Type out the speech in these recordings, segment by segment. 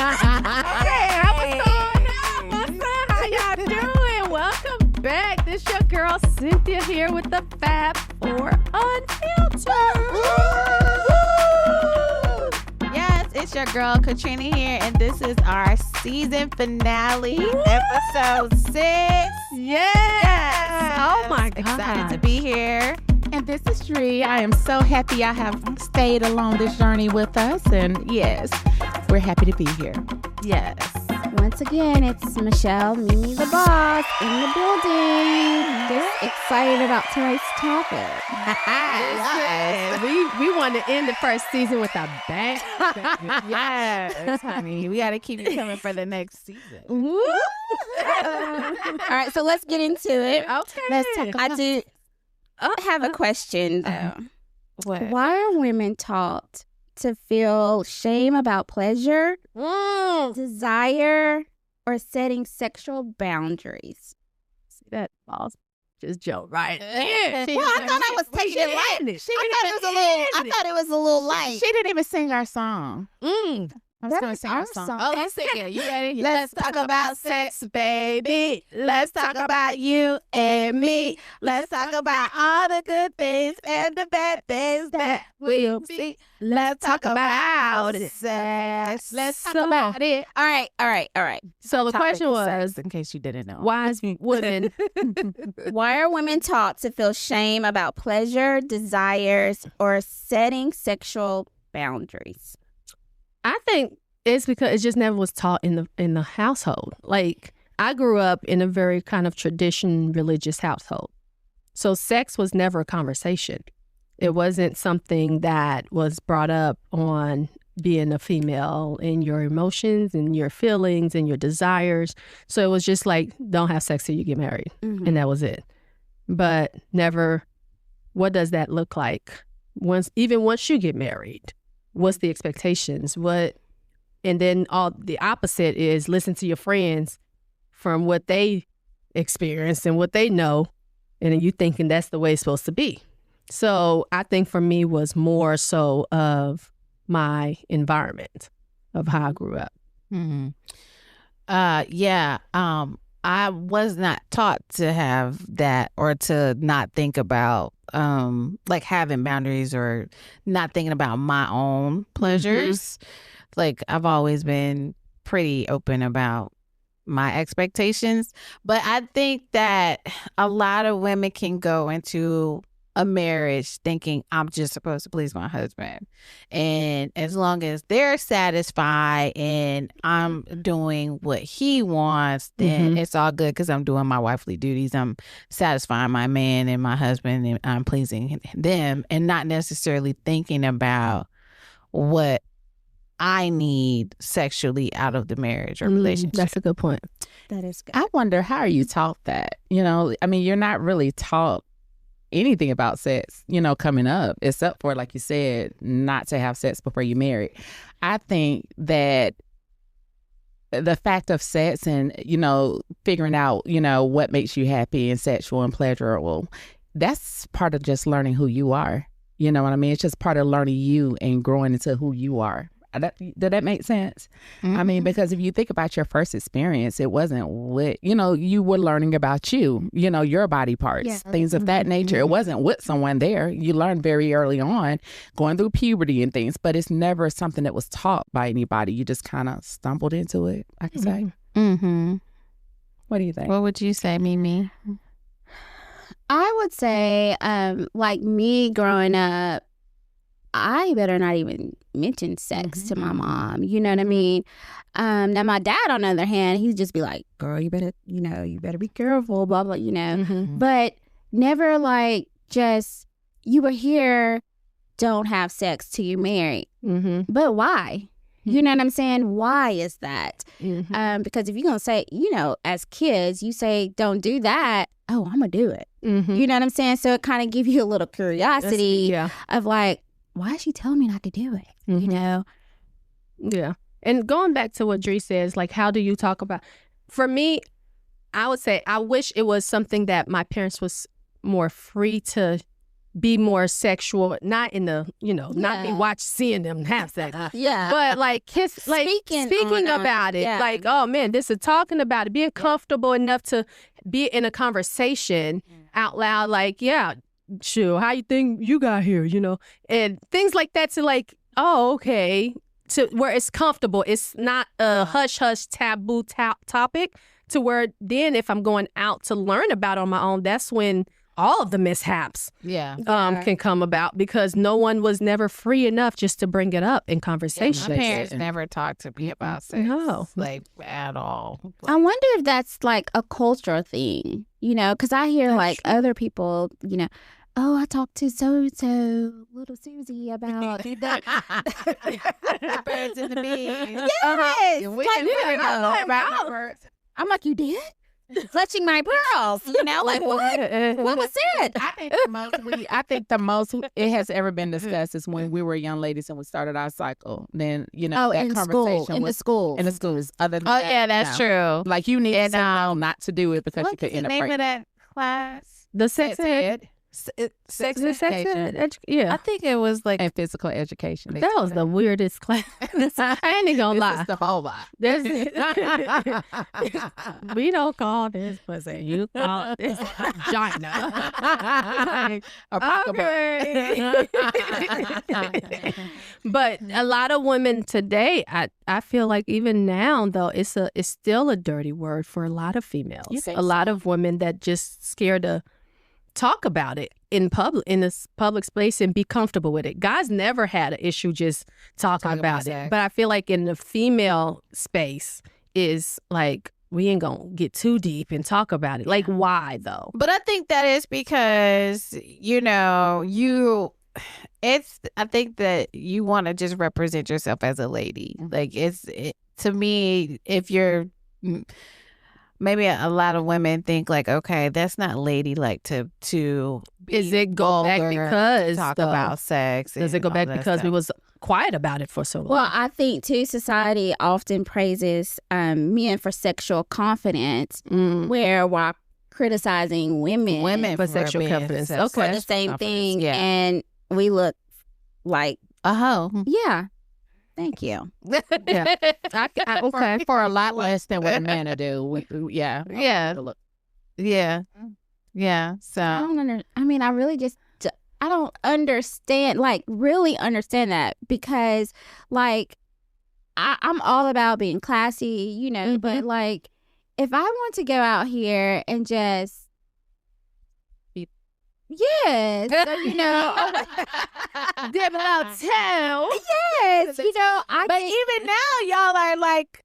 what's going on? What's up? How y'all doing? Welcome back. This your girl Cynthia here with the Fab for Unfiltered. Yes, it's your girl Katrina here, and this is our season finale, episode 6. Yes. Oh my God. Excited to be here. And this is Dree. I am so happy I have stayed along this journey with us. And yes, we're happy to be here. Yes. Once again, it's Michelle, Mimi the boss, in the building. Just excited about tonight's topic. Yes. We want to end the first season with a bang. Yes, honey. We got to keep you coming for the next season. All right, so let's get into it. Okay. Let's talk about it. I have a question, though. What? Why are women taught to feel shame about pleasure, desire, or setting sexual boundaries? See that boss just joke right. Well, I thought I was taking it light. I thought it was a little light. She didn't even sing our song. I was going to sing our That's our song. Oh, let's sing it. You ready? Let's talk about sex, baby. Let's talk about you and me. Let's talk about all the good things and the bad things that we'll see. Let's talk about sex. Let's talk about it. All right. So the question was, in case you didn't know. why is women? Why are women taught to feel shame about pleasure, desires, or setting sexual boundaries? I think it's because it just never was taught in the household. Like, I grew up in a very kind of tradition religious household. So sex was never a conversation. It wasn't something that was brought up on being a female and your emotions and your feelings and your desires. So it was just like, don't have sex till you get married. Mm-hmm. And that was it. But never, what does that look like? Once you get married, what's the expectations? And then all the opposite is listen to your friends from what they experienced and what they know, and then you thinking that's the way it's supposed to be. So I think for me was more so of my environment of how I grew up. Mm-hmm. I was not taught to have that or to not think about like having boundaries or not thinking about my own pleasures. Like, I've always been pretty open about my expectations, but I think that a lot of women can go into a marriage thinking I'm just supposed to please my husband, and as long as they're satisfied and I'm doing what he wants, then it's all good because I'm doing my wifely duties. I'm satisfying my man and my husband, and I'm pleasing them, and not necessarily thinking about what I need sexually out of the marriage or relationship. That's a good point. That is good. I wonder, how are you taught that? You're not really taught anything about sex, coming up, except for, like you said, not to have sex before you marry. I think that the fact of sex and, figuring out, what makes you happy and sexual and pleasurable, that's part of just learning who you are. You know what I mean? It's just part of learning you and growing into who you are. Did that make sense? Mm-hmm. I mean, because if you think about your first experience, it wasn't what, you were learning about you, your body parts, things of that nature. It wasn't with someone there. You learned very early on going through puberty and things, but it's never something that was taught by anybody. You just kind of stumbled into it, I can say. Mm-hmm. What do you think? What would you say, Mimi? I would say, like me growing up, I better not even mention sex to my mom. You know what I mean? Now my dad, on the other hand, he'd just be like, girl, you better be careful, blah, blah, But never like just, you were here, don't have sex till you're married. But why? You know what I'm saying? Why is that? Because if you're going to say, as kids, you say, don't do that. Oh, I'm going to do it. You know what I'm saying? So it kind of gives you a little curiosity of like, why is she telling me not to do it? Yeah. And going back to what Dree says, like, how do you talk about, for me, I would say I wish it was something that my parents was more free to be more sexual, not in the, not be seeing them have sex. But like speaking about it, like, oh man, this is talking about it, being comfortable enough to be in a conversation out loud, like, sure, how you think you got here, and things like that, to like, oh, okay, to where it's comfortable. It's not a hush-hush taboo topic, to where then if I'm going out to learn about it on my own, that's when all of the mishaps can come about, because no one was never free enough just to bring it up in conversation. My parents never talked to me about sex, like, at all. I wonder if that's like a cultural thing, because I hear like other people, oh, I talked to so-and-so, little Susie, about the birds in the bees. Yes! I'm like, you did? Clutching my pearls, like, what was it? I think the most it has ever been discussed is when we were young ladies and we started our cycle. Then, that in conversation in the schools. In the schools. Other than that's true. Like, you need to know not to do it because you could end up name of that class? The sex ed. Sex ed. I think it was like and physical education. That was the weirdest class. I ain't gonna lie. The whole lot. We don't call this pussy. You call this vagina. Okay. But a lot of women today, I feel like even now though, it's still a dirty word for a lot of females. A lot of women that just scared to talk about it in this public space and be comfortable with it. Guys never had an issue just talking about it. But I feel like in the female space is like, we ain't gonna get too deep and talk about it. Like, why though? But I think that is because, I think that you want to just represent yourself as a lady. Like, to me, if you're... Maybe a lot of women think like, okay, that's not ladylike to is it go back because talk about sex? Does it go back because we was quiet about it for so long? Well, I think too, society often praises men for sexual confidence, where while criticizing women for sexual confidence, for the same thing, and we look like a hoe. Yeah. Thank you. Okay. For a lot less than what a man would do. Yeah. So I don't understand, like, really understand that, because like I'm all about being classy, but like, if I want to go out here and just dip out town. Yes, but even now, y'all are like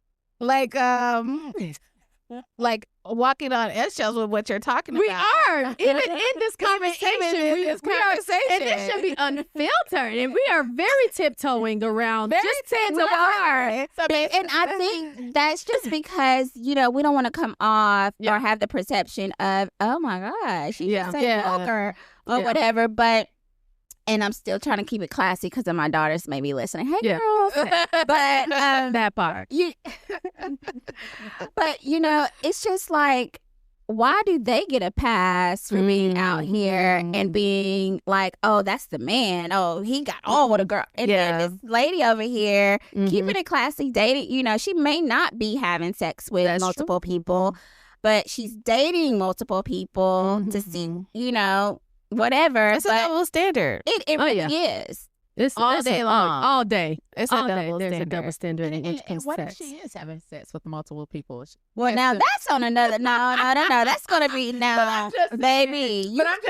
walking on eggshells with what you're talking about. We are even in this conversation. We are, and this should be unfiltered, and we are very tiptoeing around. And I think that's just because we don't want to come off or have the perception of, oh my gosh, she's vulgar or whatever. But and I'm still trying to keep it classy because of my daughters may be listening. Hey, girls. But that part. But it's just like, why do they get a pass for being out here and being like, oh, that's the man. Oh, he got on with a girl. And then this lady over here, keeping it classy, dating, she may not be having sex with multiple people, but she's dating multiple people to see, whatever. It's a double standard. It really is. It's all day long. All day. It's all a double day. standard. There's a double standard in what sex. if she is having sex with multiple people? Well, now that's on another. No. That's gonna be baby. But I'm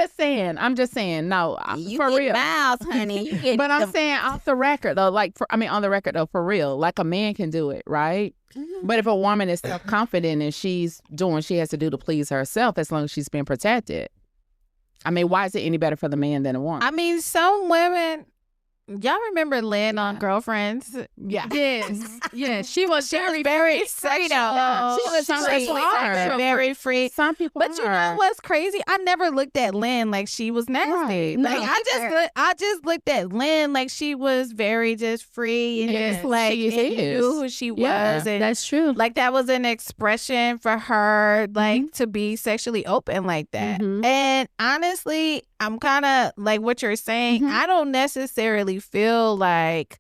just saying. No, you for get real, miles, honey. But I'm saying off the record though. On the record though, for real. Like, a man can do it, right? But if a woman is self-confident and she's doing what she has to do to please herself, as long as she's being protected. I mean, why is it any better for the man than a woman? I mean, some women. Y'all remember Lynn on Girlfriends? Yeah. Yes. She was very sexual. She was very free. Some people But you know what's crazy? I never looked at Lynn like she was nasty. Right. Like, I just looked at Lynn like she was very just free and just like she knew who she was. And that's true. like, that was an expression for her, like, to be sexually open like that. And honestly, I'm kind of like what you're saying. Mhm. I don't necessarily feel like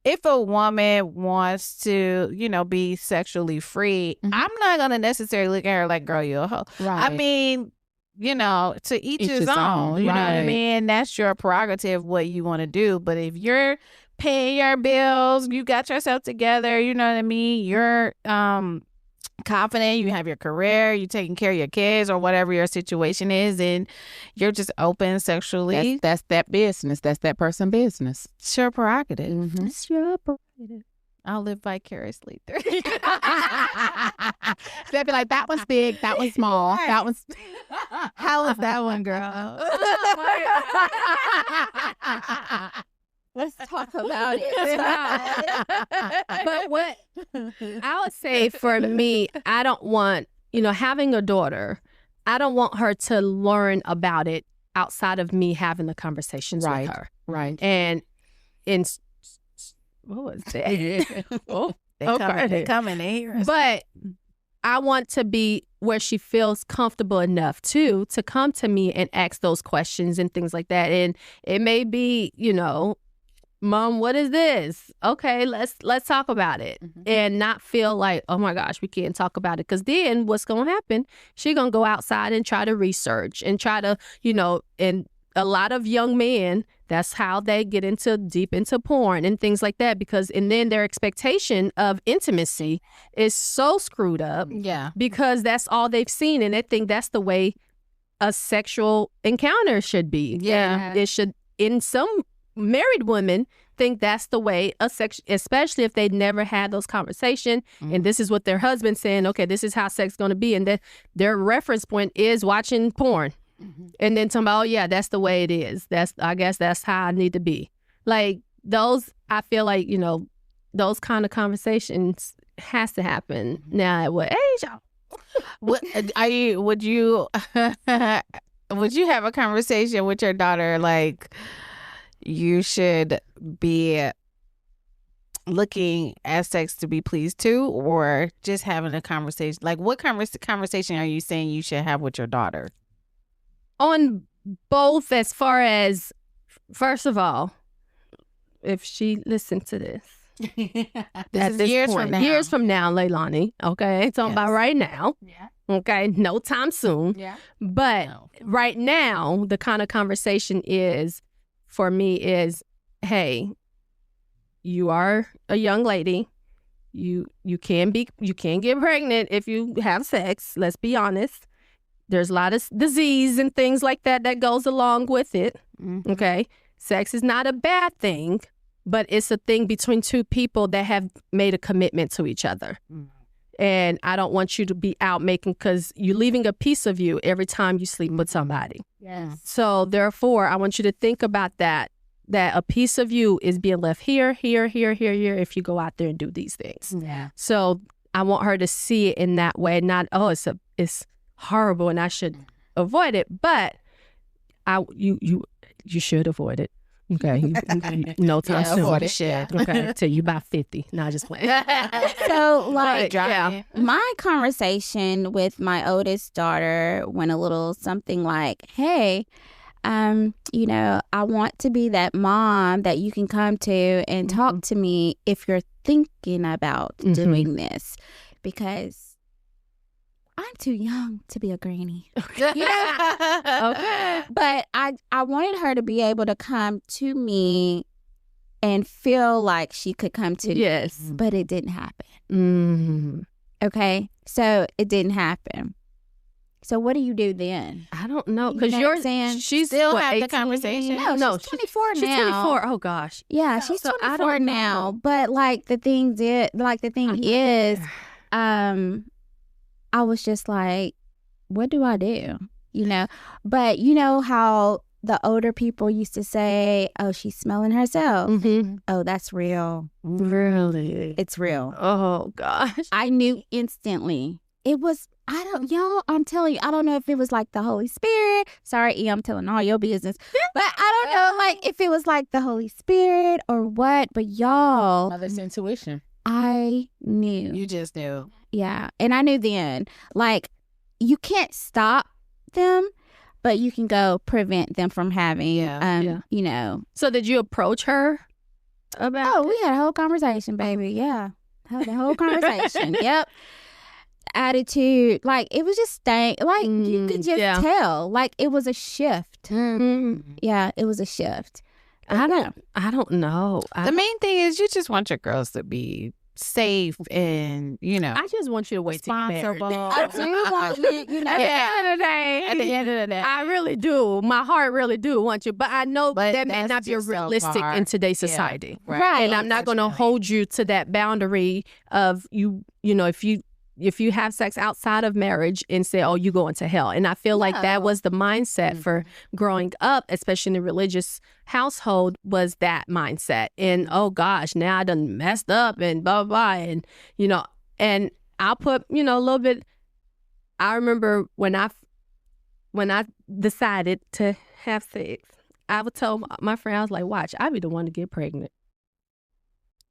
if a woman wants to, be sexually free, Mhm. I'm not going to necessarily look at her like, girl, you're a hoe. Right. I mean, to each his own. You know what I right. mean? That's your prerogative, what you want to do. But if you're paying your bills, you got yourself together, you know what I mean? You're confident, you have your career, you taking care of your kids or whatever your situation is, and you're just open sexually. That's that business. That's that person business. It's your prerogative. Mm-hmm. It's your prerogative. I'll live vicariously through. They'd be like, that was big, that was small, that was. How was that one, girl? Let's talk about it. But what I would say for me, I don't want, having a daughter, I don't want her to learn about it outside of me having the conversations Right. with her. Right. And what was that? Oh, They coming, they hear us. but I want to be where she feels comfortable enough to come to me and ask those questions and things like that. And it may be, Mom, what is this? Okay, let's talk about it. Mhm. And not feel like, oh my gosh, we can't talk about it. Because then what's going to happen? She's going to go outside and try to research and try to, and a lot of young men, that's how they get deep into porn and things like that. And then their expectation of intimacy is so screwed up Yeah. because that's all they've seen. And they think that's the way a sexual encounter should be. Yeah. It should, in some married women, think that's the way a sex, especially if they never had those conversations. And this is what their husband's saying, okay, this is how sex is going to be. And then their reference point is watching porn. And then talking about, oh yeah, that's the way it is. I guess that's how I need to be. Like those, I feel like, those kind of conversations has to happen now at what age, y'all? Would you have a conversation with your daughter like you should be looking at sex to be pleased too, or just having a conversation? Like what conversation are you saying you should have with your daughter? On both, as far as, first of all, if she listened to this, This is years from now. Years from now, Leilani. Okay, talking about right now. Yeah. Okay, no time soon. Yeah. But No. right now, the kind of conversation for me is, hey, you are a young lady. You can get pregnant if you have sex. Let's be honest. There's a lot of disease and things like that goes along with it. Mhm. Okay. Sex is not a bad thing, but it's a thing between two people that have made a commitment to each other. Mhm. And I don't want you to be out because you're leaving a piece of you every time you sleep with somebody. Yes. So therefore, I want you to think about that a piece of you is being left here if you go out there and do these things. Yeah. So I want her to see it in that way, not, oh, it's horrible and I should avoid it, but you should avoid it. Okay. No time soon. avoid it. Shit. Okay. Till you about 50. No, just playing. So, like, yeah. my conversation with my oldest daughter went a little something like, hey, I want to be that mom that you can come to and talk to me if you're thinking about doing this, because I'm too young to be a granny. Okay. But I wanted her to be able to come to me and feel like she could come to me. Yes. But it didn't happen. Mm. Okay? So it didn't happen. So what do you do then? I don't know. You Because know what I'm saying? she's Still what, have the 18? conversation. No, she's 24 she's now. 24. Oh, gosh. Yeah, she's So I 24 don't now. know. But the thing is, I was just like, what do I do? But you know how the older people used to say, oh, she's smelling herself. Mm-hmm. Oh, that's real. Really? It's real. Oh, gosh. I knew instantly. It was, I'm telling you, I don't know if it was like the Holy Spirit. Sorry, E, I'm telling all your business. But I don't know if it was like the Holy Spirit or what. But y'all, Mother's intuition. I knew. You just knew. Yeah. And I knew then, you can't stop them, but you can go prevent them from having, you know. So did you approach her about Oh, we had a whole conversation, baby. Yeah. Had a whole conversation. Yep. Attitude. Like, it was just like, you could just tell. Like, it was a shift. Yeah, it was a shift. I don't know. The main thing is you just want your girls to be safe and, you know. I just want you to wait till you're married. I do want you know. At the end of the day, I really do. My heart really do want you. But I know that may not be realistic in today's society. Right. And I'm not going to hold you to that boundary of you know, if you have sex outside of marriage and say, oh, you going to hell. And I feel like that was the mindset for growing up, especially in a religious household, was that mindset. And, oh, gosh, now I done messed up and blah, blah, blah. And, you know, and I'll put, you know, a little bit. I remember when I decided to have sex, I would tell my friend, I was like, watch, I be the one to get pregnant.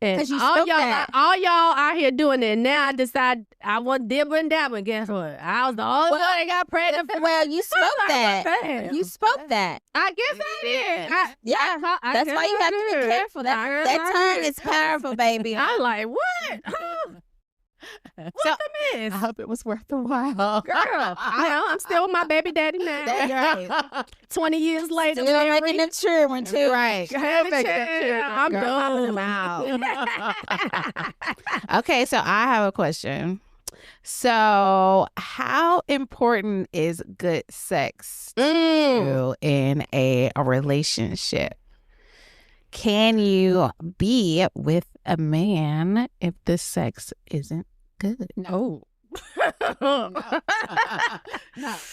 And all y'all out here doing it. Now I decide I want dibble and dabble. And guess what? I was the only one that got pregnant. Well, you spoke that. You spoke that. I guess I did. That's why you have to be careful. That tongue is powerful, baby. I'm like, what? What's the miss? I hope it was worth the while. Girl, I'm still with my baby daddy now. That's right. 20 years later. Still making them children too. Right. I'm done. Out. Okay, so I have a question. So, how important is good sex to you in a relationship? Can you be with a man if the sex isn't good? No.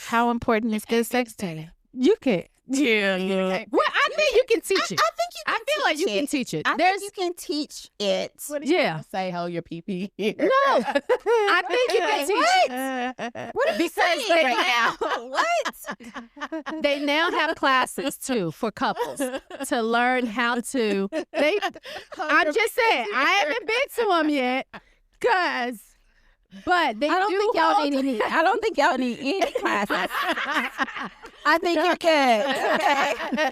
How important is good sex to you? You can. Yeah. Well, I think you can teach it. I think you can feel like you can teach it. I think you can teach it. What do you say? Hold your pee here. No. I think you can teach it. What are you saying right now? What? They now have classes too for couples to learn how to. I'm just saying, I haven't been to them yet, but they I don't think y'all need any classes. I think you can.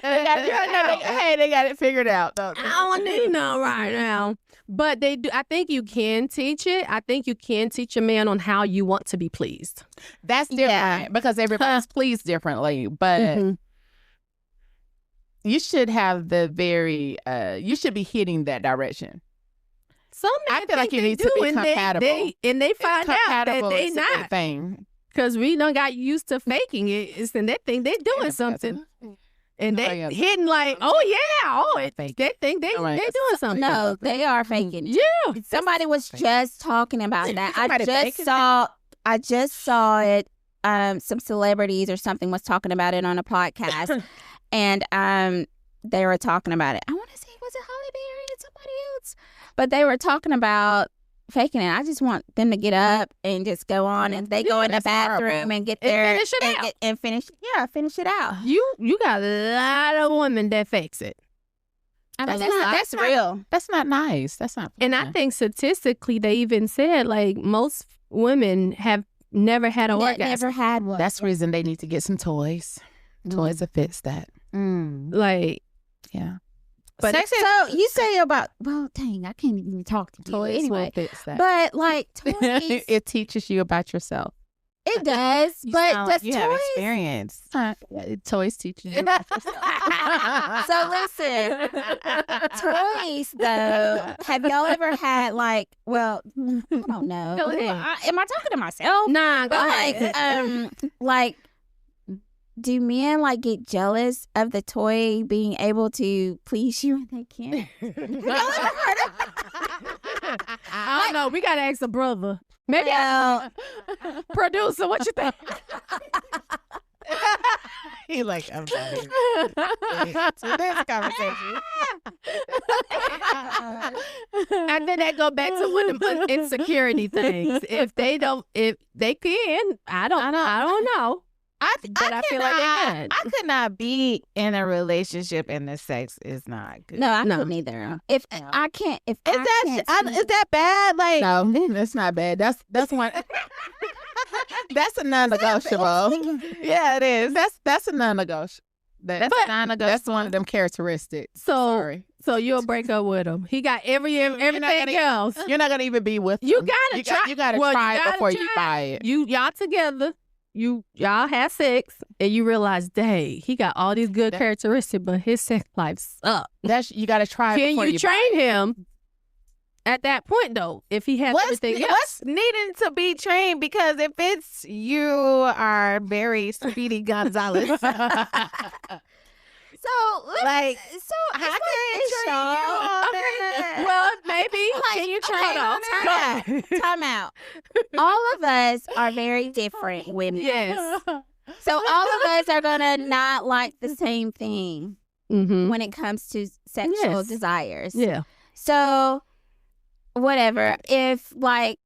Hey, they got it figured out. I don't need none right now. But they do. I think you can teach it. I think you can teach a man on how you want to be pleased. That's different because everybody's pleased differently. But you should have you should be hitting that direction. Some I feel like you need to be compatible. They find out that they not. Thing. Because we done got used to faking it. And they think they're doing something. And they hitting like, they think they doing something. No, they are faking it. Yeah. Somebody was just talking about that. I just saw it. Some celebrities or something was talking about it on a podcast. And they were talking about it. I want to say, was it Holly Berry and somebody else? But they were talking about faking it. I just want them to get up and just go on, and they go in the bathroom and get there and finish it out. You got a lot of women that fakes it. That's real. That's not nice. That's not. And I think statistically, they even said like most women have never had an orgasm. Never had one. That's the reason they need to get some toys. Toys that fits that. Like, yeah. But so you say about, well, dang, I can't even talk to you. Toys anyway. fits that. But like toys, it teaches you about yourself. It does, but does you toys have experience? Toys teach you about yourself. So listen, toys though. Have y'all ever had like? Well, I don't know. Go ahead. Am I talking to myself? Nah, go ahead. Like. Do men like get jealous of the toy being able to please you and they can't? I don't know. We gotta ask a brother. Maybe producer. What you think? He like, I'm not here to this conversation. And then that go back to one of the insecurity things. If they can, I don't know. I feel like they could. I could not be in a relationship and the sex is not good. No, I couldn't either. Is that bad? Like, no, that's not bad. That's one. That's a non-negotiable. Yeah, it is. That's a non-negotiable. That's non-negotiable. That's one of them characteristics. So you'll break up with him. He got everything else. You're not gonna even be with You him. gotta try. You gotta try it before you buy it. Y'all together. Y'all have sex, and you realize, dang, he got all these good characteristics, but his sex life sucks. You gotta try it before Can you train buy it. him at that point though? If he has everything else, What's needing to be trained? Because if it's you are very Speedy Gonzalez. So Like, how I can can train you on that. well, maybe can you train him? Time out. All of us are very different women. Yes. So all of us are gonna not like the same thing Mm-hmm. when it comes to sexual desires. Yeah. So whatever. If like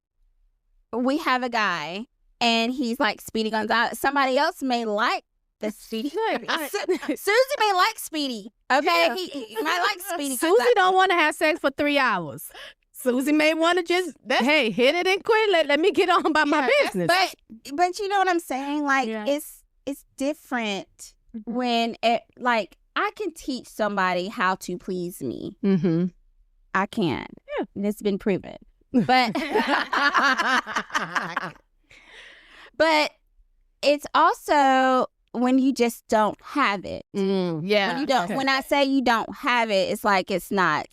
we have a guy and he's like Speedy Gonzalez, somebody else may like the Speedy. Susie may like Speedy. Okay, Yeah. he might like Speedy. Susie don't want to have sex for 3 hours. Susie may want to just hit it and quit. Let me get on by my business. But you know what I'm saying? Like it's different when like I can teach somebody how to please me. Mm-hmm. I can. Yeah. It's been proven. But but it's also when you just don't have it. Yeah. When you don't. When I say you don't have it, it's like it's not.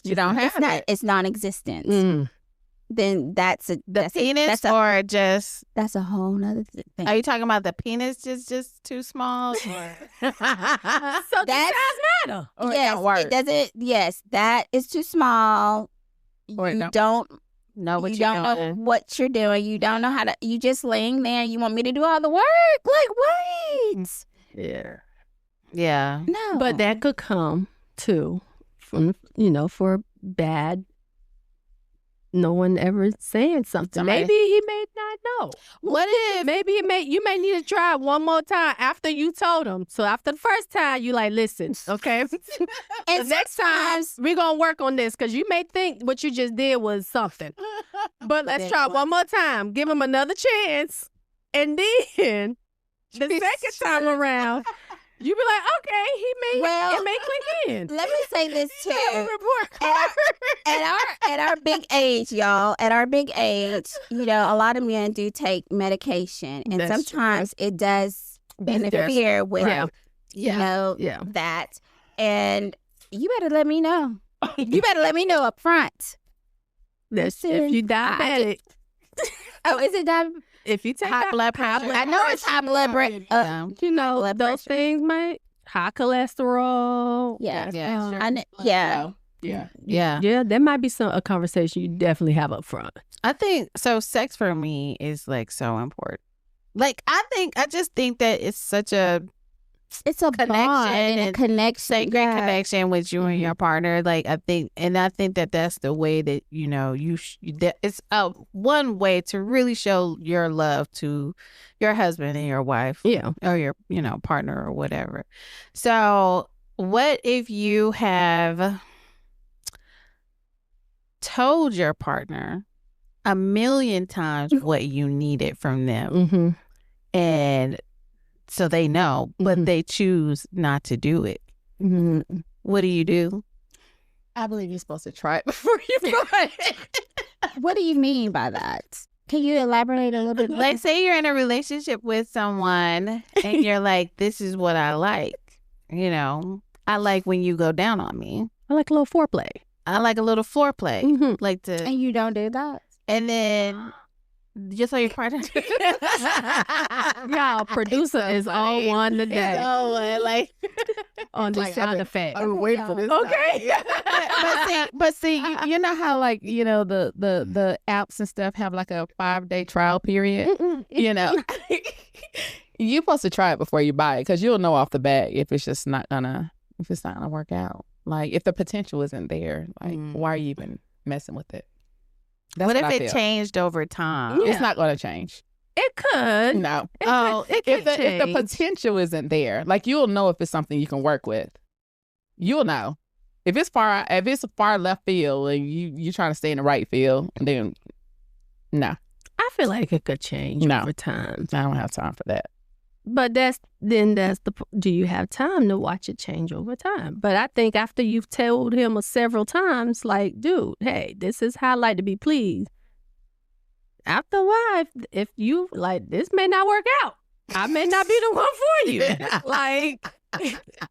You don't have it. It's non-existent. Then that's a Penis or just... That's a whole nother thing. Are you talking about the penis just too small? Or... So the size matter. Or Yes, it don't work. it doesn't. Yes, that is too small. Or it You don't- don't know what you you're don't know doing. what you're doing. You don't know how to. You just laying there. You want me to do all the work? Like wait. Yeah. Yeah. No. But that could come too from for bad. No one ever saying something. Somebody- Maybe he may not know. What if... Maybe you may need to try it one more time after you told him. So after the first time, you like, listen, okay? And The next time, we're going to work on this because you may think what you just did was something. But let's try it one more time. Give him another chance. And then the second time around, you be like, okay, it may click in. let me say this too. Report At our big age, y'all, at our big age, a lot of men do take medication, and That's true. sometimes it does interfere with, Yeah. that. And you better let me know. You better let me know up front. If you diabetic, Oh, is it diabetic? if you take High blood pressure. I know it's high blood pressure. Blood those pressure. things might high cholesterol. Yeah. Yeah. Yeah. Yeah, there might be a conversation you definitely have up front. I think so. Sex for me is like so important. Like I just think that it's such a It's a connection bond and a and connection. sacred connection with you and your partner. Like I think that that's the way that that it's one way to really show your love to your husband and your wife, Yeah. or your partner or whatever. So what if you have told your partner 1,000,000 times what you needed from them, Mm-hmm. and so they know, but they choose not to do it? Mm-hmm. What do you do? I believe you're supposed to try it before you try it. What do you mean by that? Can you elaborate a little bit? Like, say you're in a relationship with someone and you're like, this is what I like. I like when you go down on me. I like a little foreplay. I like a little foreplay. Mm-hmm. Like to, And you don't do that? and then just so your partner. Y'all, producer is on one today like, on the sound effect. I'm waiting for this. Okay. but see, you know how the apps and stuff have like a 5-day trial period. You're supposed to try it before you buy it because you'll know off the bat if it's not gonna work out. Like if the potential isn't there, like why are you even messing with it? That's what if I it feel. changed over time? Yeah. It's not going to change. It could. No. It could If the change. potential isn't there, like you'll know if it's something you can work with. You'll know. If it's far left field and you trying to stay in the right field, then no. I I feel like it could change No. over time. I don't have time for that. But do you have time to watch it change over time? But I think after you've told him several times, like, dude, hey, this is how I like to be pleased. After a while, if you like, this may not work out. I may not be the one for you. Like,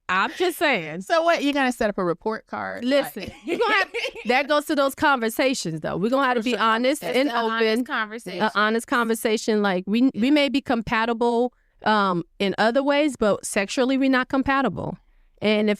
I'm just saying. So what? You're gonna set up a report card? Listen, you're gonna have, that goes to those conversations, though. We're gonna have to be honest and open. An honest conversation. Like we may be compatible in other ways, but sexually we're not compatible. And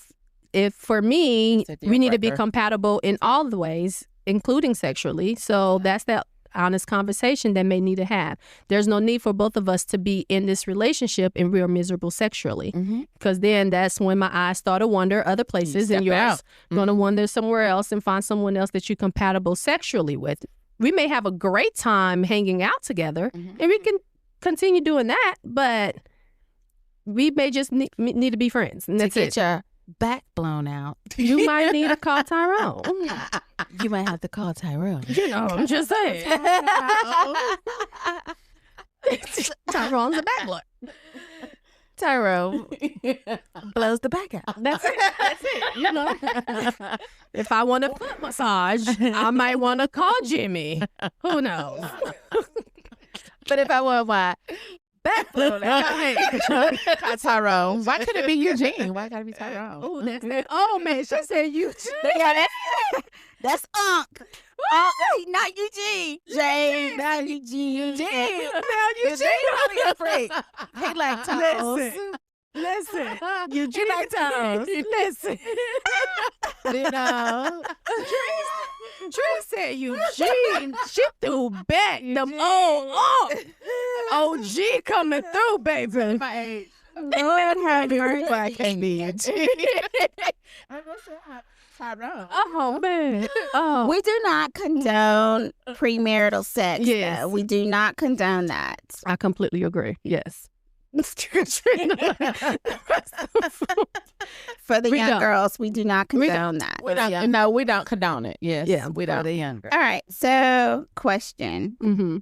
if for me, we need to be compatible in all the ways, including sexually. So that's that honest conversation that may need to have. There's no need for both of us to be in this relationship and we're miserable sexually, because then that's when my eyes start to wander other places, and you're going to wander somewhere else and find someone else that you're compatible sexually with. We may have a great time hanging out together, and we can continue doing that, but we may just need to be friends, and that's it. Your back blown out. You might need to call Tyrone. You might have to call Tyrone. You know, I'm just saying. Tyrone's a back blower. Tyrone blows the back out. That's it. That's it. You know, if I want a foot massage, I might want to call Jimmy. Who knows? But if I want my back blown out, Call Tyrone. Why could it be Eugene? Why gotta be Tyrone? Oh, that's it. Oh man, she said Eugene. That's Unc. Not Eugene. Jane, not Eugene. Now Eugene. Probably a freak. He like toes. Listen, Eugene like toes. Listen, You know. Tree said Eugene. She threw back them old OG coming through, baby. My age. I can't be Eugene. Tyrone. Oh man. Oh. We do not condone premarital sex. Yes. though. We do not condone that. I completely agree. Yes. For the We young don't. girls, we do not condone that. We don't. No, we don't condone it. Yes. Yeah, we For don't. the younger. All right. So, question. Mm-hmm.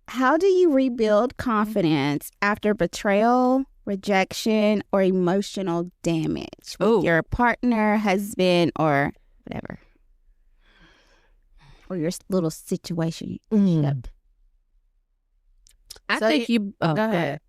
How do you rebuild confidence after betrayal, rejection, or emotional damage with Ooh. your partner, husband, or whatever? Or your little situation. I So think you. Oh, Go ahead.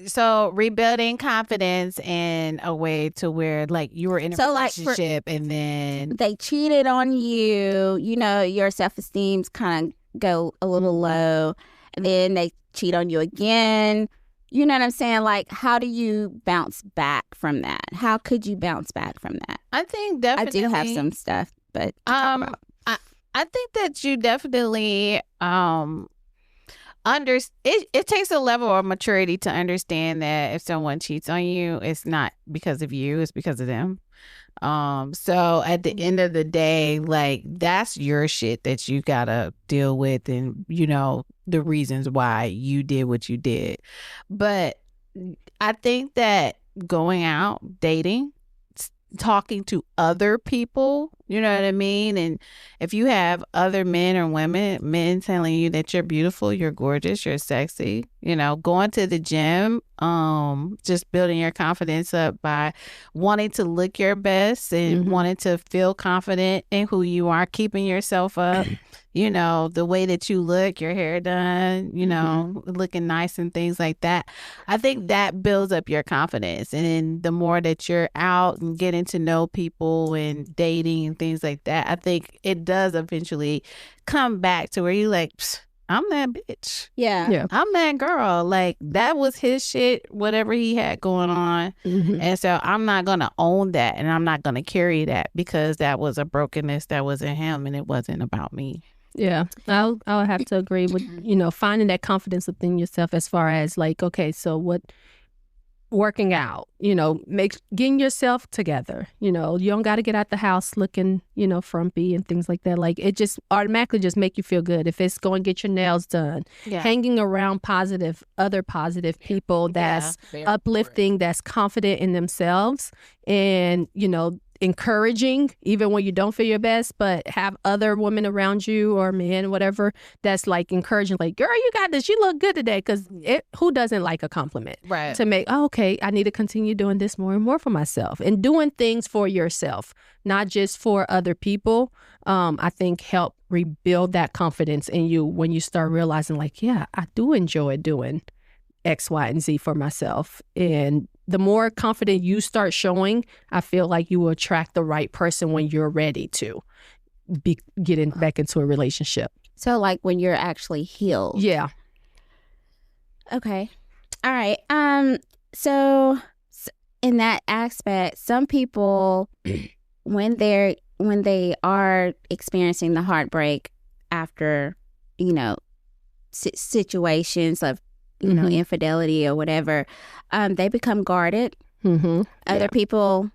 So rebuilding confidence in a way to where like you were in a So, like, for- relationship and then They cheated on you. You know, your self-esteem's kind of go a little low. And then they cheat on you again. You know what I'm saying? Like, how do you bounce back from that? How could you bounce back from that? I think definitely I do have some stuff, but I think that you definitely it takes a level of maturity to understand that if someone cheats on you, it's not because of you, it's because of them. So at the end of the day, like that's your shit that you gotta deal with, and you know the reasons why you did what you did. But I think that going out, dating, talking to other people, you know what I mean? And if you have other men or women, men telling you that you're beautiful, you're gorgeous, you're sexy, you know, going to the gym, just building your confidence up by wanting to look your best and wanting to feel confident in who you are, keeping yourself up, you know, the way that you look, your hair done, you know, looking nice and things like that. I think that builds up your confidence. And then the more that you're out and getting to know people and dating and things like that, I think it does eventually come back to where you like, I'm that bitch. yeah. I'm that girl. Like that was his shit, whatever he had going on. And so I'm not going to own that, and I'm not going to carry that because that was a brokenness that was in him and it wasn't about me. Yeah, I'll have to agree with, you know, finding that confidence within yourself as far as like, okay, so what, working out, you know, getting yourself together, you know, you don't got to get out the house looking, you know, frumpy and things like that. Like it just automatically just make you feel good. If it's going to get your nails done, hanging around other positive people that's uplifting, that's confident in themselves. And, you know, encouraging even when you don't feel your best, but have other women around you or men, whatever, that's like encouraging, like, girl, you got this, you look good today. Because who doesn't like a compliment? Right. To make, oh, okay, I need to continue doing this more and more for myself, and doing things for yourself, not just for other people. I think help rebuild that confidence in you when you start realizing, like, yeah, I do enjoy doing X, Y, and Z for myself. And the more confident you start showing, I feel like you will attract the right person when you're ready to be getting back into a relationship. So like when you're actually healed. Yeah. Okay. All right. So in that aspect, some people when they are experiencing the heartbreak after, you know, situations of, you know, infidelity or whatever, they become guarded. Other people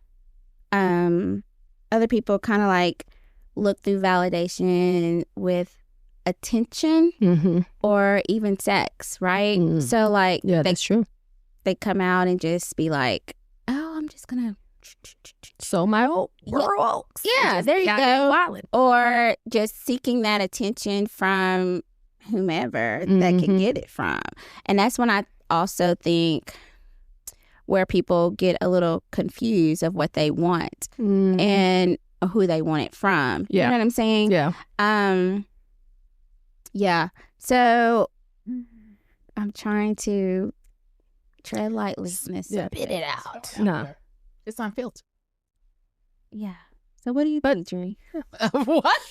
kind of like look through validation with attention or even sex, right? So like, that's true. They come out and just be like, oh, I'm just gonna so my old girl. Yeah, there you go. Wilding. Or just seeking that attention from whomever that can get it from. And that's when I also think where people get a little confused of what they want and who they want it from. You know what I'm saying? Yeah. Yeah. So I'm trying to tread lightly. Spit it out. No. It's unfiltered. Yeah. So what do you think, Dre? What?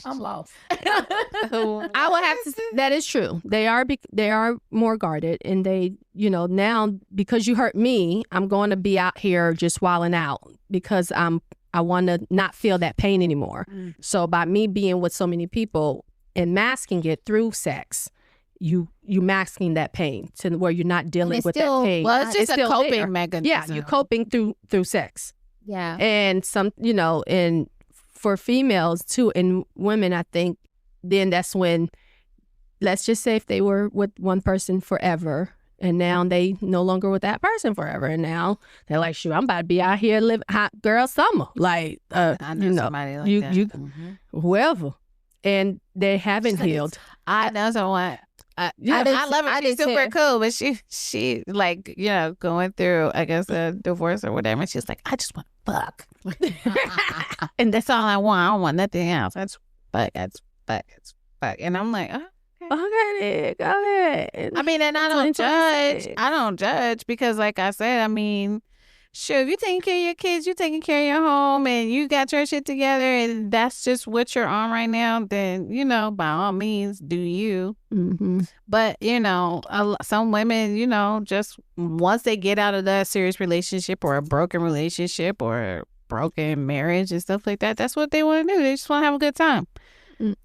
I'm lost. I would have to say that is true. They are more guarded, and they, you know, now because you hurt me, I'm going to be out here just wilding out because I want to not feel that pain anymore. So by me being with so many people and masking it through sex, you masking that pain to where you're not dealing with that pain. Well, it's just a coping there. mechanism. Yeah, you're coping through sex. Yeah. And some, you know, and for females too, and women, I think then that's when, let's just say if they were with one person forever and now they no longer with that person forever, and now they're like, shoot, I'm about to be out here living hot girl summer. Like, I know somebody like that. Whoever. And they haven't healed. I know someone. I love her. She's super cool, but she like, you know, going through, I guess, a divorce or whatever. And she's like, I just want to fuck. And that's all I want. I don't want nothing else. That's fuck. And I'm like, oh, okay, go ahead. I mean, and I don't judge. I don't judge because, like I said, I mean, sure, if you're taking care of your kids, you're taking care of your home, and you got your shit together, and that's just what you're on right now, then, you know, by all means, do you. But, you know, some women, you know, just once they get out of that serious relationship or a broken relationship or a broken marriage and stuff like that, that's what they want to do. They just want to have a good time.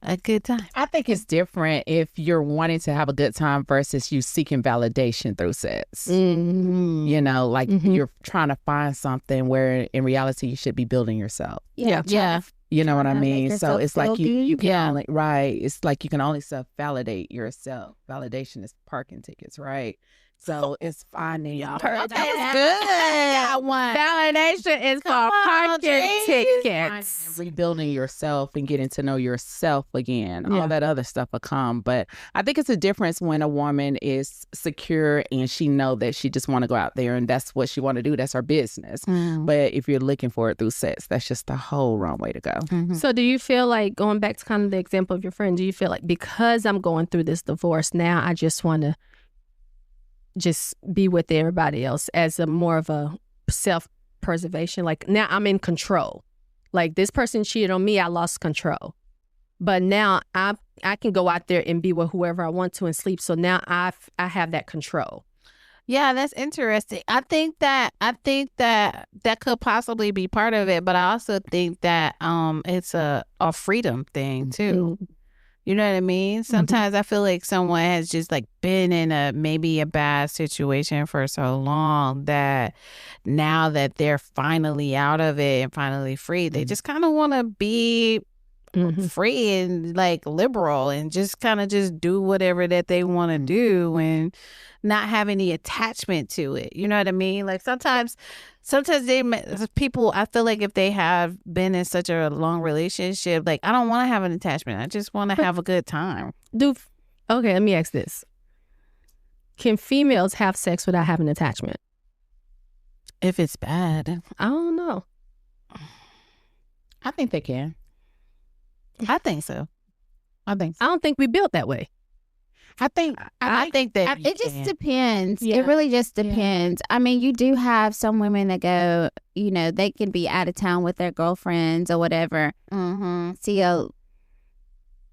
A good time. I think it's different if you're wanting to have a good time versus you seeking validation through sex. You know, like you're trying to find something where in reality you should be building yourself. Yeah. You know what I mean? So it's like you can Yeah. only, right. It's like you can only self-validate yourself. Validation is parking tickets, right? So it's finding y'all. That's good. Validation is for parking tickets. Rebuilding yourself and getting to know yourself again. All that other stuff will come. But I think it's a difference when a woman is secure and she know that she just want to go out there and that's what she want to do. That's her business. But if you're looking for it through sex, that's just the whole wrong way to go. So do you feel like, going back to kind of the example of your friend, do you feel like because I'm going through this divorce now, I just want to just be with everybody else as a more of a self-preservation? Like now I'm in control. Like this person cheated on me, I lost control. But now I can go out there and be with whoever I want to and sleep. So now I have that control. Yeah, that's interesting. I think that could possibly be part of it, but I also think that it's a freedom thing too. You know what I mean? Sometimes I feel like someone has just like been in maybe a bad situation for so long that now that they're finally out of it and finally free, they just kind of want to be free and like liberal and just kind of just do whatever that they want to do and not have any attachment to it. You know what I mean? Like sometimes people, I feel like if they have been in such a long relationship, like I don't want to have an attachment. I just want to have a good time. Okay, let me ask this. Can females have sex without having attachment? If it's bad, I don't know. I think they can. I think so. I don't think we built that way. I think that It just can. depends. Yeah. It really just depends. I mean, you do have some women that go, you know, they can be out of town with their girlfriends or whatever. See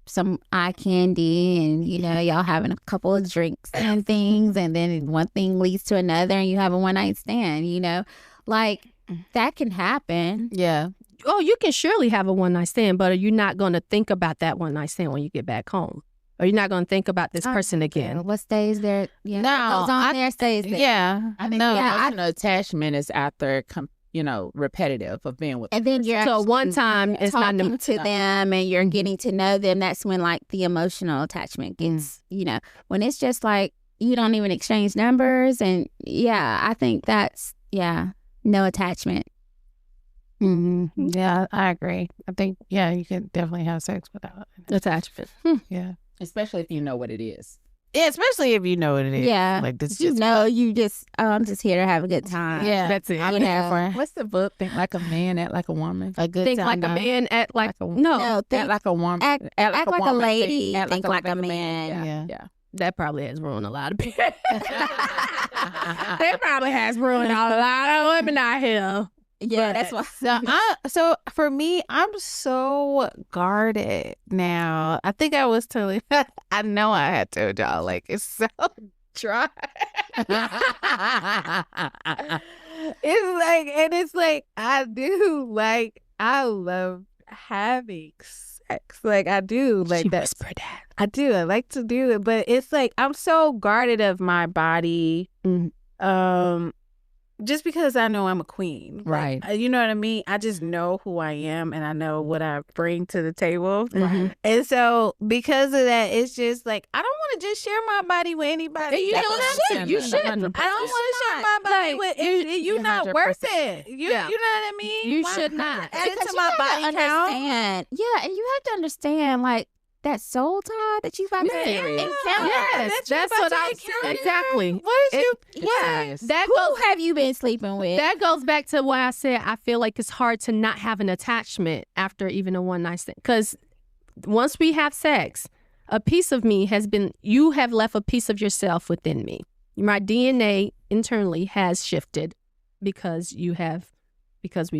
some eye candy and, you know, y'all having a couple of drinks and things. And then one thing leads to another and you have a one night stand, you know, like that can happen. Yeah. Oh, you can surely have a one night stand, but are you not going to think about that one night stand when you get back home? Or you're not going to think about this person again? What stays there? Yeah. No, What goes on there stays there. Yeah. I think No. emotional attachment is after, repetitive of being with. And then you're So one time it's not talking to them and you're getting to know them. That's when like the emotional attachment gets, you know, when it's just like you don't even exchange numbers. And yeah, I think that's, no attachment. Yeah, I agree. I think, you can definitely have sex without Attachment. Yeah. Especially if you know what it is. Yeah, especially if you know what it is. Yeah. Like this You just know, I'm just here to have a good time. Yeah. That's it. I'm You here know. for What's the book? Think like a man, act like a woman. a good Think time. like a man, act like Like a- no. No, Act like a woman. act like a woman. lady. Act Think like a man. Yeah. Yeah. That probably has ruined a lot of people. That probably has ruined a lot of women out here. Yeah, that's what. So for me, I'm so guarded now. I think I was telling. I know I had told y'all like it's so dry. It's like I do like I love having sex. Like I do like She that. whispered that. I do. I like to do it, but it's like I'm so guarded of my body. Just because I know I'm a queen. Right. Like, you know what I mean? I just know who I am and I know what I bring to the table. Right. And so because of that, it's just like I don't want to just share my body with anybody. You don't have to. You should. I don't want to share my body with you're not worth it. You know what I mean? You Why- should not. Add it Because to you my have to body count. understand. Yeah, and you have to understand like that soul tie that you about to Serious. encounter. Yes, that's what I exactly. What is you? Yes. That Who goes. have you been sleeping with? That goes back to why I said I feel like it's hard to not have an attachment after even a one night stand. Because once we have sex, a piece of me you have left a piece of yourself within me. My DNA internally has shifted because we've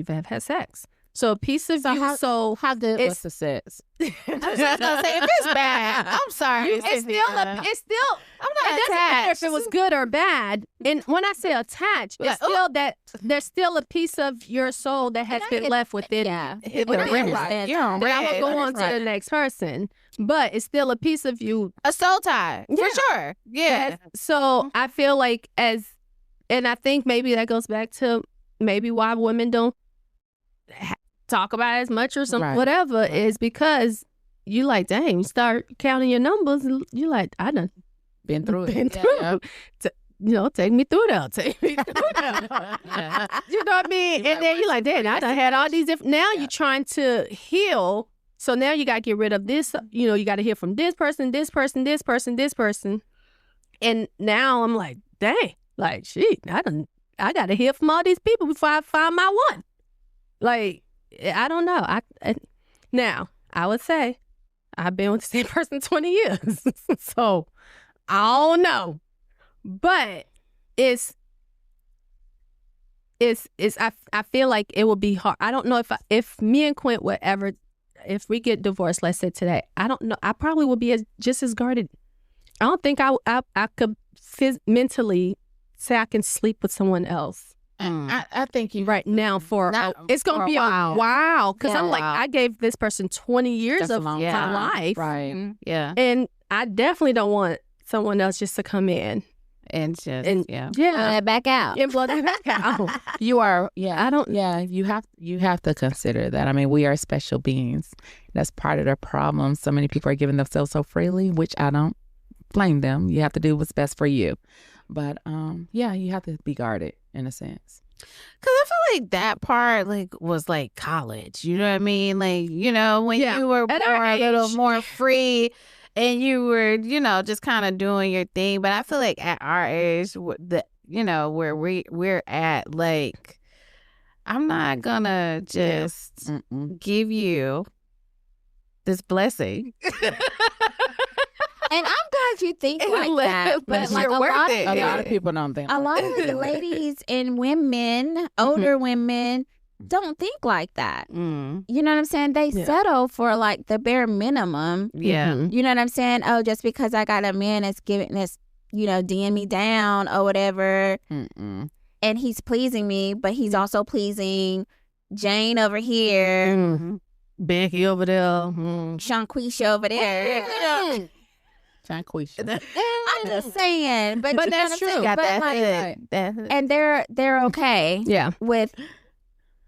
had sex. So a piece of you. How good It's- What's the sex? I was just gonna say if it's bad, I'm sorry. It's still. I'm Not not it doesn't matter attached. if it was good or bad. And when I say attached, Like, it's still that there's still a piece of your soul that has been left within. Yeah. Hit But the I rim. understand. You're on But I will red. go on That's to the next person. But it's still a piece of you. a soul tie Yeah. for sure. Yeah. So I feel like and I think maybe that goes back to maybe why women don't talk about it as much or something, Right. whatever, is because you like, dang, you start counting your numbers. And you like, I done Been through it. been through. Take me through that. Take me through that. You know what I mean? And then you're like, dang, I done had all these different. Now you're trying to heal. So now you got to get rid of this. You know, you got to hear from this person, this person, this person, this person. And now I'm like, dang, like, shit, I got to hear from all these people before I find my one. Like, I don't know. Now, I would say I've been with the same person 20 years. So I don't know. But I feel like it would be hard. I don't know if me and Quint would ever, if we get divorced, let's say today, I don't know. I probably would be just as guarded. I don't think I could mentally say I can sleep with someone else I think you right now it's going to be a while. Because I'm like, I gave this person 20 years That's a of long my time. life. Right. Yeah. And I definitely don't want someone else just to come in and just And Throw that back out. and blow that back out. You are, you have to consider that. I mean, we are special beings. That's part of the problem. So many people are giving themselves so freely, which I don't blame them. You have to do what's best for you. But you have to be guarded in a sense. Cause I feel like that part was like college. You know what I mean? Like, when you were At our a little age. more free and you were, just kind of doing your thing. But I feel like at our age, where we're at, like, I'm not gonna just give you this blessing. And I'm glad you think like that. But like you're worth it. A lot of people don't think a lot of the ladies and women, older women, don't think like that. Mm. You know what I'm saying? They settle for like the bare minimum. Yeah. You know what I'm saying? Oh, just because I got a man that's giving this, D'ing me down or whatever, and he's pleasing me, but he's also pleasing Jane over here, Becky over there. Shanquisha over there. Shanquisha. I'm just saying, but you know that's what I'm true. saying? Got But that like, hood. That hood. and they're okay Yeah. with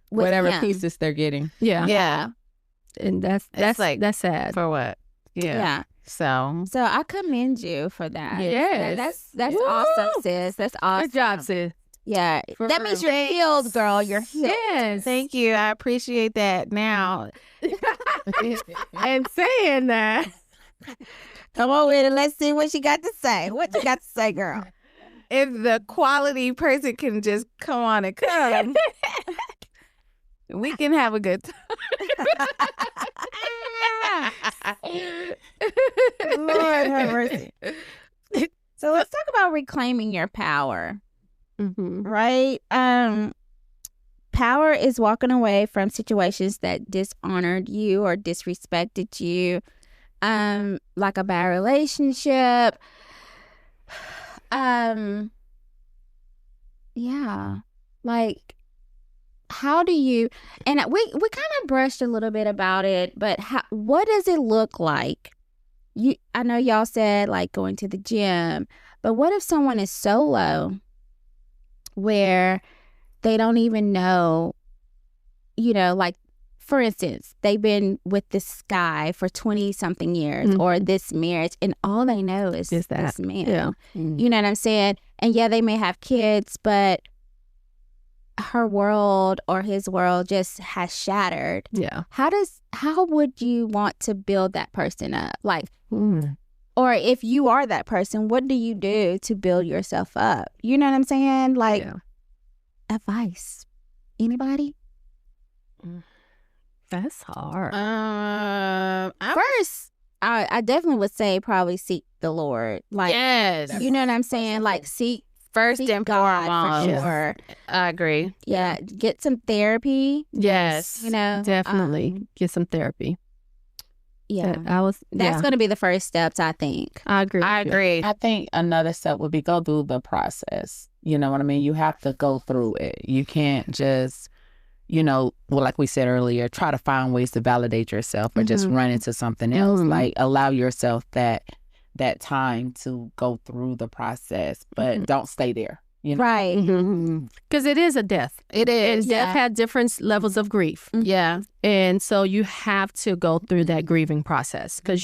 Whatever him. pieces they're getting. Yeah. Yeah. And that's like- that's sad. For what? Yeah. So So I commend you for that. Yes. That's Woo! awesome, sis. That's awesome. Good job, sis. Yeah. For That means real. you're healed, girl. You're healed. Yes. thank you. I appreciate that now. And saying that, Come on with it. Let's see what she got to say. What you got to say, girl? If the quality person can just come on and come, we can have a good time. Lord have mercy. So let's talk about reclaiming your power, right? Power is walking away from situations that dishonored you or disrespected you, like a bad relationship. Yeah, like how do you? And we kind of brushed a little bit about it, but what does it look like? I know y'all said like going to the gym, but what if someone is solo where they don't even know, like for instance, they've been with this guy for 20 something years or this marriage and all they know is Is that. this man. Yeah. You know what I'm saying? And yeah, they may have kids, but her world or his world just has shattered. Yeah. How would you want to build that person up? Like, Mm. or if you are that person, what do you do to build yourself up? You know what I'm saying? Like, Yeah. advice. Anybody? That's hard. First, I definitely would say probably seek the Lord. Like, Yes. you know what I'm saying? Like, seek First seek and God foremost. for sure. I agree. Yeah, get some therapy. Yes. You know, Definitely get some therapy. yeah, That's going to be the first steps, I think. I agree. I with you. agree. I think another step would be go through the process. You know what I mean? You have to go through it. You can't just, like we said earlier, try to find ways to validate yourself or just run into something else. Like allow yourself that time to go through the process, but don't stay there. Right. Because it is a death. It is. And death had different levels of grief. Yeah. And so you have to go through that grieving process because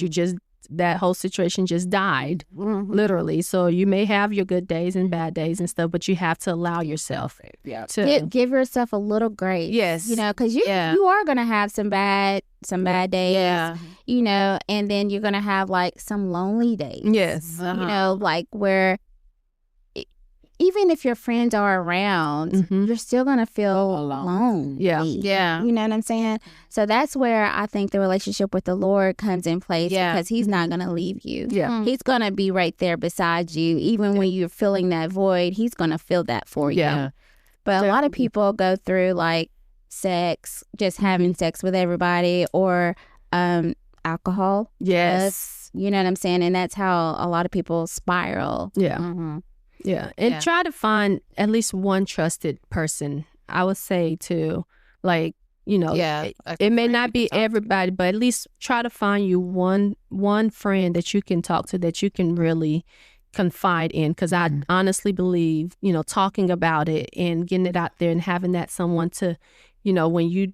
that whole situation just died, literally. So you may have your good days and bad days and stuff, but you have to allow yourself to Give yourself a little grace. Yes. Because you are going to have some bad days. Yeah. And then you're going to have like some lonely days. Yes. Like where even if your friends are around, you're still going to feel alone. Yeah. Yeah. You know what I'm saying? So that's where I think the relationship with the Lord comes in place because he's not going to leave you. Yeah. He's going to be right there beside you. Even when you're feeling that void, he's going to fill that for you. Yeah. But a lot of people go through like sex, just having sex with everybody or alcohol. Yes. You know what I'm saying? And that's how a lot of people spiral. Yeah. Yeah. And try to find at least one trusted person. I would say to like, it may not be everybody, but at least try to find you one friend that you can talk to, that you can really confide in, because I honestly believe, talking about it and getting it out there and having that someone to, when you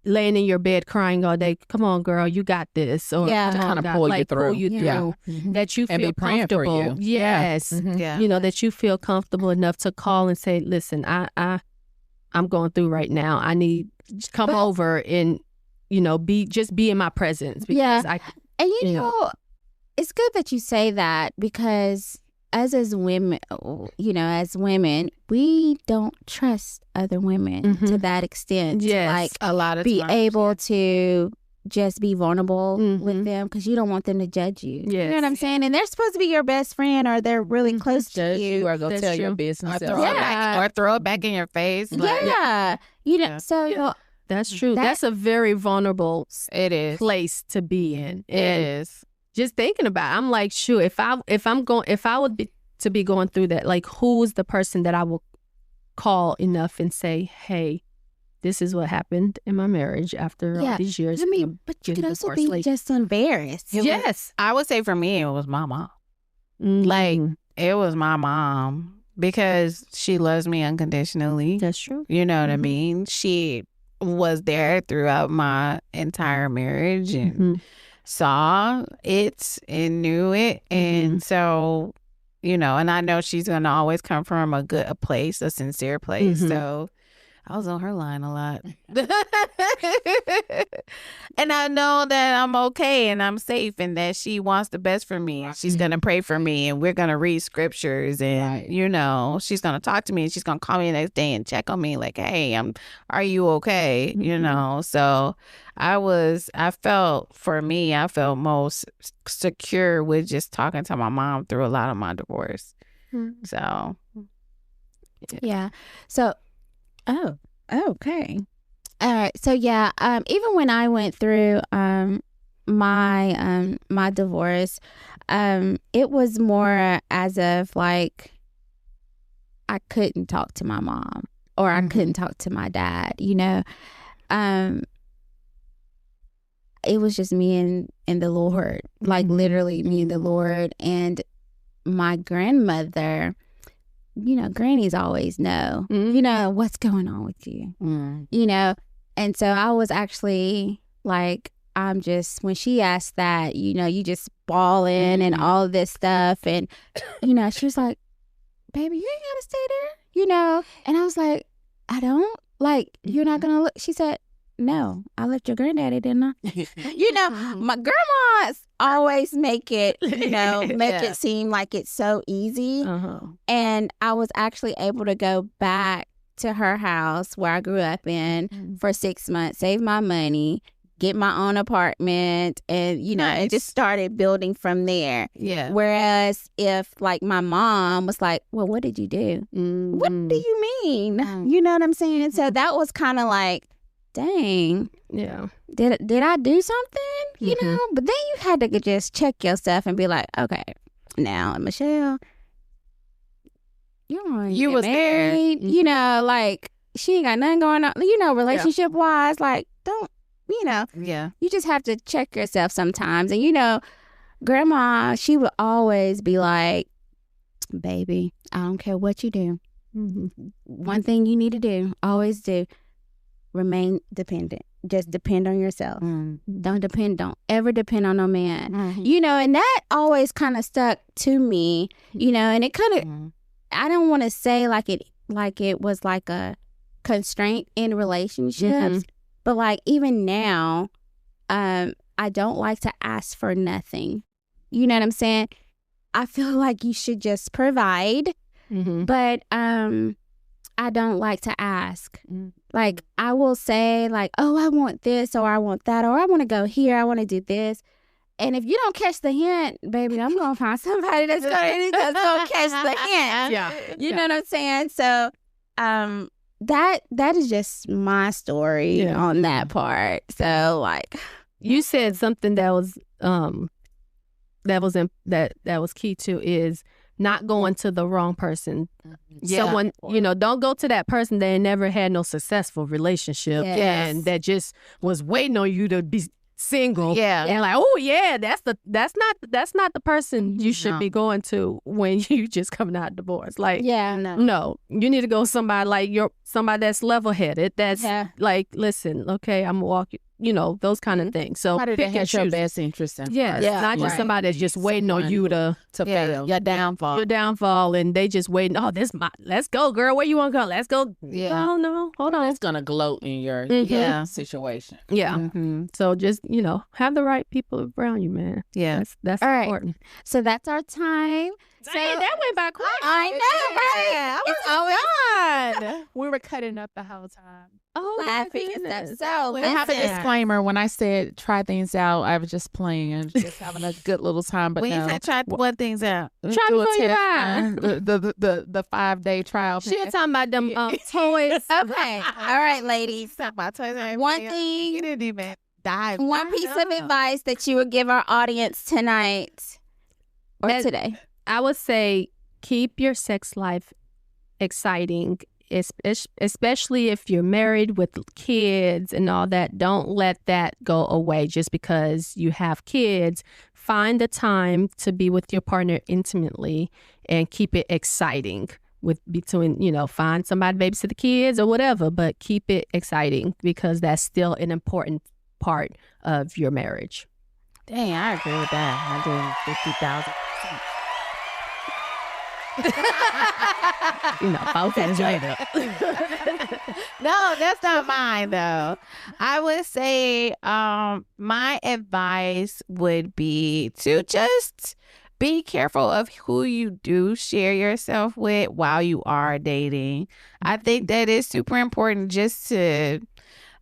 laying in your bed crying all day, come on, girl, you got this, or Yeah. come on, Kind of God, pull you like, through. pull you through, Yeah. that you And feel be praying for comfortable. you. Yes, Yeah. that you feel comfortable enough to call and say, listen, I'm going through right now. I need come over and be in my presence. Because Yeah. And you know, it's good that you say that, because as women, as women, we don't trust other women to that extent. Yes. Like, A lot of be times. able to just be vulnerable with them, because you don't want them to judge you. You know what I'm saying? And they're supposed to be your best friend, or they're really close to Judge you. you or go That's tell your true. business. Or throw it back in your face. Like, Yeah. So That's true. That- That's a very vulnerable it is. place to be in. It is. Just thinking about it, I'm like, shoot, if I would be to be going through that, like, who is the person that I will call enough and say, hey, this is what happened in my marriage after all these years. I mean, but you getting could also divorced be late. just embarrassed. Yes. I would say for me, it was my mom. Like, It was my mom, because she loves me unconditionally. that's true. You know what I mean? She was there throughout my entire marriage and saw it and knew it. And so, and I know she's going to always come from a place, a sincere place. So I was on her line a lot. And I know that I'm okay and I'm safe, and that she wants the best for me. She's going to pray for me, and we're going to read scriptures, and, she's going to talk to me, and she's going to call me the next day and check on me like, hey, are you okay? So I felt most secure with just talking to my mom through a lot of my divorce. So. Yeah. So, Okay. all right. So yeah, even when I went through my divorce, it was more as of like I couldn't talk to my mom, or I couldn't talk to my dad. It was just me and the Lord, like literally me and the Lord. And my grandmother, grannies always know, what's going on with you, And so I was actually like, when she asked that, you just bawling and all of this stuff. And, she was like, baby, you ain't got to stay there, And I was like, I don't, like, you're not going to look. She said, no, I left your granddaddy, didn't I? My grandmas always make it, it seem like it's so easy. And I was actually able to go back to her house where I grew up in for 6 months, save my money, get my own apartment, and, and just started building from there. Yeah. Whereas if like my mom was like, well, what did you do? What do you mean? You know what I'm saying? So that was kind of like, dang. Yeah. Did I do something? But then you had to just check yourself and be like, okay, now, Michelle, you was married, like she ain't got nothing going on, relationship wise, like don't, Yeah. you just have to check yourself sometimes. And grandma, she would always be like, baby, I don't care what you do. One thing you need to do, always do, remain dependent. Just depend on yourself. Don't ever depend on no man. And that always kind of stuck to me, and it kind of, I don't want to say like it was like a constraint in relationships, but like even now, I don't like to ask for nothing. You know what I'm saying? I feel like you should just provide, but I don't like to ask. Like I will say like, oh, I want this, or I want that, or I want to go here, I want to do this. And if you don't catch the hint, baby, I'm going to find somebody that's going to catch the hint. Yeah. You know what I'm saying? So that is just my story on that part. So like, you said something that was key too, is not going to the wrong person. Someone, don't go to that person that never had no successful relationship and that just was waiting on you to be single. Yeah. And like, oh yeah, that's not the person you should be going to when you just coming out of divorce. Like, no, you need to go somebody like somebody that's level headed. That's like, listen, okay, I'm gonna walk you. You know, those kind of things. So somebody that has your best interest in. Not just somebody that's just waiting on you to fail. Your downfall. Your downfall, and they just waiting. Oh, let's go, girl. Where you want to go? Let's go. Yeah. Oh no, hold on. It's gonna gloat in your situation. Yeah. Mm-hmm. So just have the right people around you, man. Yeah. That's All right. important. So that's our time. Dang, that went by quick. I know, right? It's always on. We were cutting up the whole time. Oh, Laughing and stuff. So I have a listen. disclaimer. When I said try things out, I was just playing and just having a good little time. But When you said try one things out. Try do a before you test, buy. the 5-day trial. She was talking about them toys. Okay. All right, ladies. Talk about toys and One everything. thing, You didn't even dive. one piece of advice that you would give our audience tonight or That- today. I would say keep your sex life exciting, especially if you're married with kids and all that. Don't let that go away just because you have kids. Find the time to be with your partner intimately and keep it exciting. Find somebody to babysit the kids or whatever, but keep it exciting because that's still an important part of your marriage. Dang, I agree with that. 150,000. Both ends later. No, that's not mine though. I would say my advice would be to just be careful of who you do share yourself with while you are dating. I think that is super important just to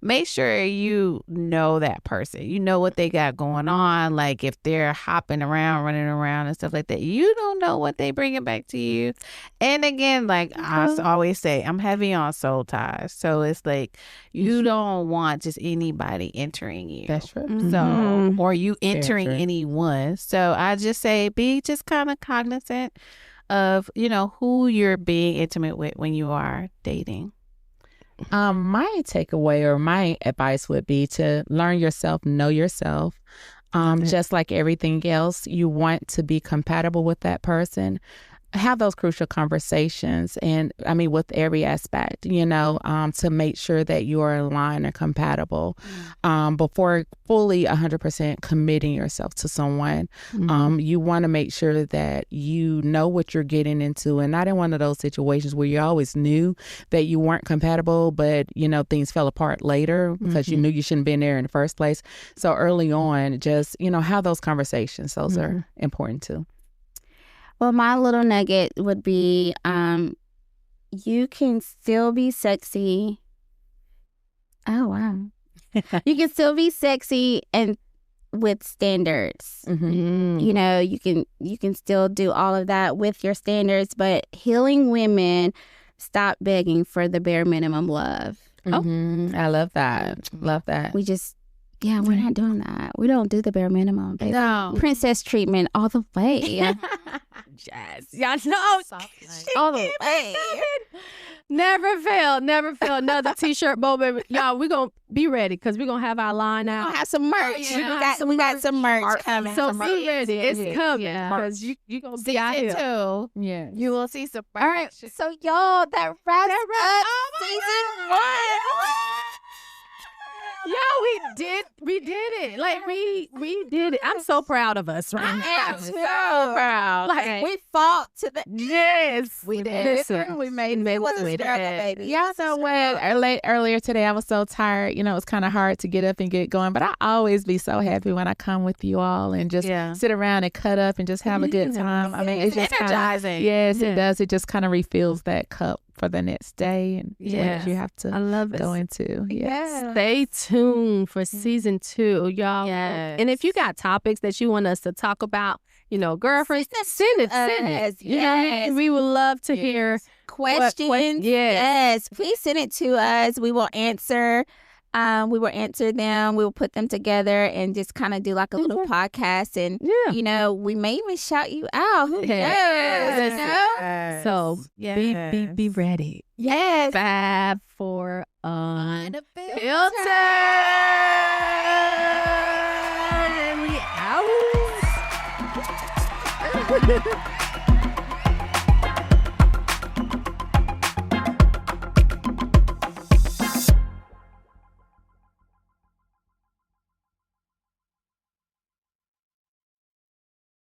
make sure you know that person. You know what they got going on. Like if they're hopping around, running around and stuff like that, you don't know what they bringing back to you. And again, like I always say, I'm heavy on soul ties. So it's like you don't want just anybody entering you. That's true. So, or you Very entering true. anyone. So I just say be just kind of cognizant of, who you're being intimate with when you are dating. My takeaway or my advice would be to learn yourself, know yourself. Just like everything else, you want to be compatible with that person. Have those crucial conversations, and I mean with every aspect, to make sure that you are aligned and compatible before fully 100% committing yourself to someone. You want to make sure that you know what you're getting into, and not in one of those situations where you always knew that you weren't compatible, but things fell apart later because you knew you shouldn't have been there in the first place. So early on, just have those conversations. Those are important too. Well, my little nugget would be you can still be sexy. Oh, wow. You can still be sexy and with standards. You can still do all of that with your standards, but healing women stop begging for the bare minimum love. I love that. Love that. We're not doing that. We don't do the bare minimum, baby. No. Princess treatment all the way. Yes. Y'all know. All the way. Never fail. Another t-shirt moment. Y'all, we're going to be ready because we're going to have our line We're out. gonna have some merch. We got some merch coming. So be ready. It's coming. Yeah. Because you're going to be out here. Too. Yeah. You will see some. All right. So y'all, that wraps up season 1. Yeah, we did it. Like we did it. I'm so proud of us right now. I'm so proud. Like We fought to the yes, We did. Listen, we made it. It was a struggle, baby. Y'all know what? Earlier today, I was so tired. It was kind of hard to get up and get going. But I always be so happy when I come with you all and just sit around and cut up and just have a good time. I mean, it's just energizing. Yes, it does. It just kind of refills that cup for the next day and what you have to I love it. go into. Yes. Stay tuned for season 2, y'all. Yes. And if you got topics that you want us to talk about, girlfriends, send it. Yes. We would love to hear Questions. Yes. Please send it to us. We will answer. We will answer them. We will put them together and just kind of do like a little podcast. And, we may even shout you out. Who Yes. knows? So be ready. Yes. 5, 4, Unfiltered. Bye.